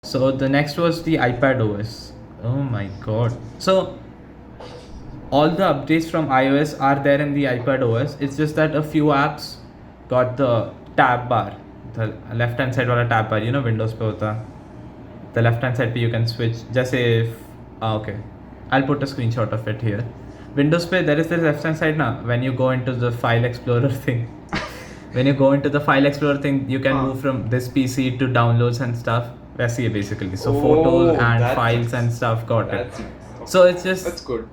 So the next was the iPad OS. Oh my god. So all the updates from iOS are there in the iPad OS. It's just that a few apps got the tab bar, the left hand side wala tab bar, Windows pe hota. The left hand side pe you can switch. Just if okay, I'll put a screenshot of it here. Windows pe there is the left hand side now. When you go into the file explorer thing, when you go into the file explorer thing, you can move from this PC to downloads and stuff. वैसे ही basically. So photos and files and stuff got it. So it's just That's good.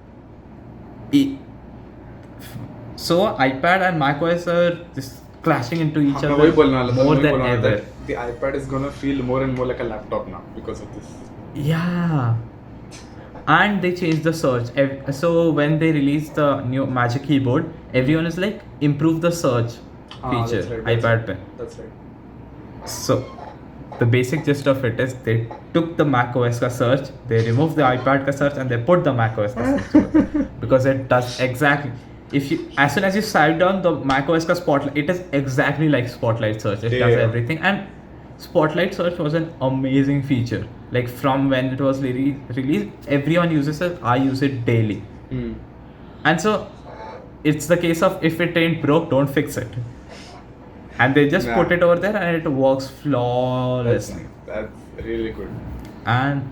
So iPad and macOS are just clashing into each मैं वही other बोलने वाला था, more मैं वही than बोलने वाला ever. था. The iPad is gonna feel more and more like a laptop now because of this. Yeah. And they changed the search. So when they released the new Magic Keyboard, everyone is like, improve the search feature. That's right, iPad pe. That's right. So the basic gist of it is they took the macOS ka search, they removed the iPad ka search, and they put the macOS ka search because it does exactly. If you as soon as you swipe down the macOS ka Spotlight, it is exactly like Spotlight search. It does everything, and Spotlight search was an amazing feature. Like from when it was released, everyone uses it. I use it daily, and so it's the case of if it ain't broke, don't fix it. And they just put it over there and it works flawlessly. That's really good. And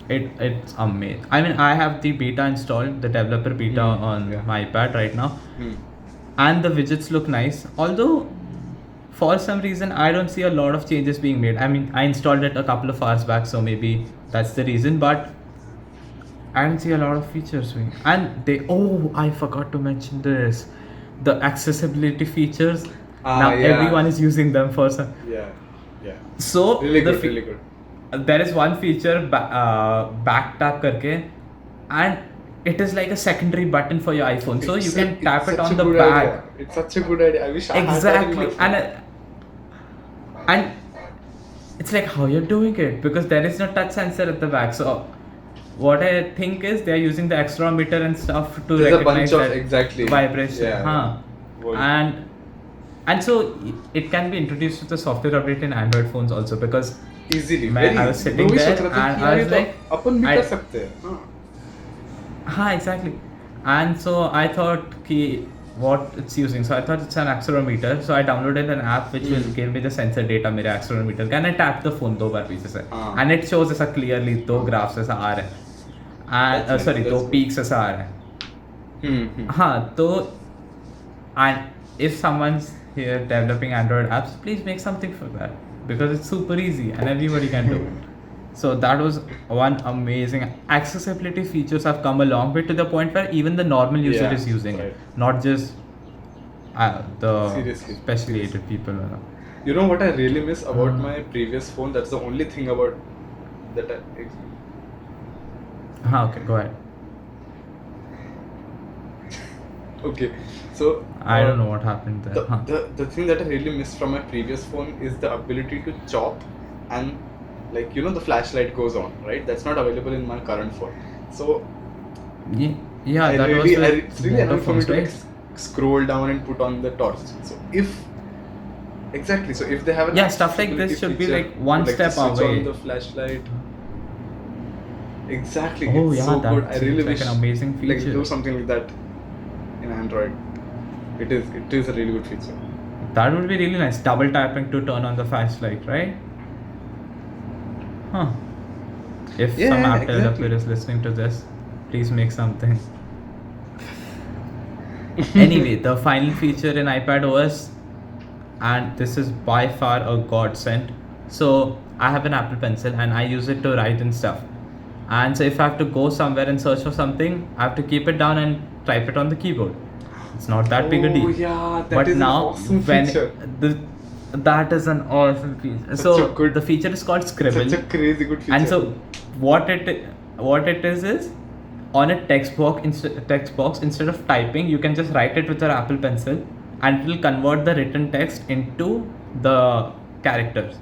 it's amazing. I mean, I have the beta installed, the developer beta on my iPad right now. And the widgets look nice. Although, for some reason, I don't see a lot of changes being made. I mean, I installed it a couple of hours back, so maybe that's the reason. But I don't see a lot of features being. And I forgot to mention this. The accessibility features. Now everyone is using them for some. Yeah. So really good. There is one feature back tap करके, and it is like a secondary button for your iPhone. So you can tap it on the back. Idea. It's such a good idea. I wish I had that in my phone. And it's like how you're doing it because there is no touch sensor at the back. So what I think is they're using the accelerometer and stuff to There's recognize a bunch that of exactly vibration. Yeah. And so it can be introduced to the software update in Android phones also because easily. I was sitting there and I was like, अपन भी कर सकते हैं. Exactly. And so I thought what it's using. So I thought it's an accelerometer. So I downloaded an app which will give me the sensor data मेरे accelerometer का. And I tapped the phone 2 बार पीछे से. And it shows ऐसा clearly 2 graphs ऐसा आ रहे हैं. And sorry 2 peaks ऐसा आ रहे हैं. तो and if someone's here developing Android apps, please make something for that because it's super easy and everybody can do it. So that was one amazing accessibility features have come a long way to the point where even the normal user is using it, not just the Seriously. specially aided people. You know what I really miss about my previous phone? That's the only thing about that Okay, go ahead. Okay, so I don't know what happened there. The thing that I really miss from my previous phone is the ability to chop and the flashlight goes on, right? That's not available in my current phone. So yeah, that really, was it's really annoying for me to right? scroll down and put on the torch. So if they have an stuff like this should be feature, like one to step switch away. on the flashlight. Exactly. Oh, it's yeah, so that good. I really seems like wish an amazing feature. do something like that in Android. It is a really good feature. That would be really nice. Double tapping to turn on the flashlight, right? If some app developer is listening to this, please make something. Anyway, the final feature in iPad OS, and this is by far a godsend. So I have an Apple Pencil and I use it to write and stuff. And so if I have to go somewhere and search for something, I have to keep it down and type it on the keyboard. It's not that big a deal. Yeah, But is now an awesome when feature. that is an awesome feature. So the feature is called Scribble. Such a crazy good feature. And so what it is on a text box instead of typing, you can just write it with your Apple Pencil and it will convert the written text into the characters.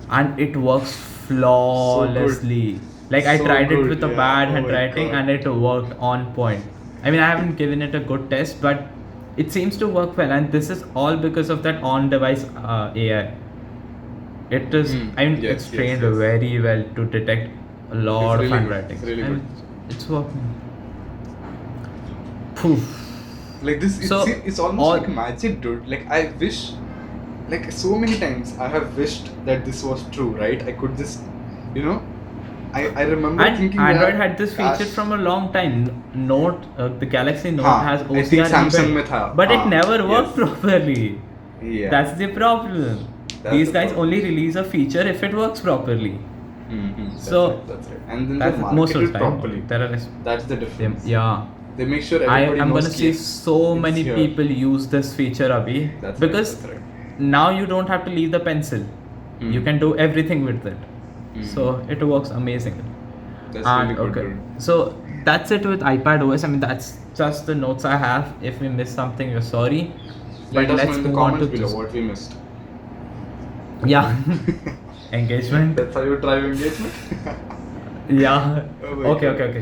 And it works flawlessly. Like I tried it with a bad handwriting and it worked on point. I mean, I haven't given it a good test, but it seems to work well. And this is all because of that on-device AI. It is. I mean, Yes, it's yes, trained yes. very well to detect a lot of really good, handwriting. it's really and it's working. Poof. Like this, So, it's almost all- like magic, dude. Like I wish, like so many times I have wished that this was true, right? I could just, you know, I remember And thinking Android that, had this feature gosh, from a long time. Note, the Galaxy Note हाँ, has I think OCR Samsung inbuilt, में था, but it हाँ, never worked yes. properly. Yeah. That's the problem. That's These the guys problem. only release a feature if it works properly. That's So, right, that's right. And then That's they most market of it the time. properly. There are That's the difference. yeah. They make sure I everybody am knows gonna see कि so it's many here. people use this feature, Abhi, That's because right, that's right. now you don't have to leave the pencil. You can do everything with it. So it works amazingly. That's really good, okay. dude. So that's it with iPad OS. I mean, that's just the notes I have. If we missed something, we're sorry. Let us know let's in the move on comments to below just- what we missed. Yeah. Engagement. That's how you drive engagement. Yeah. Oh my Okay. God. Okay.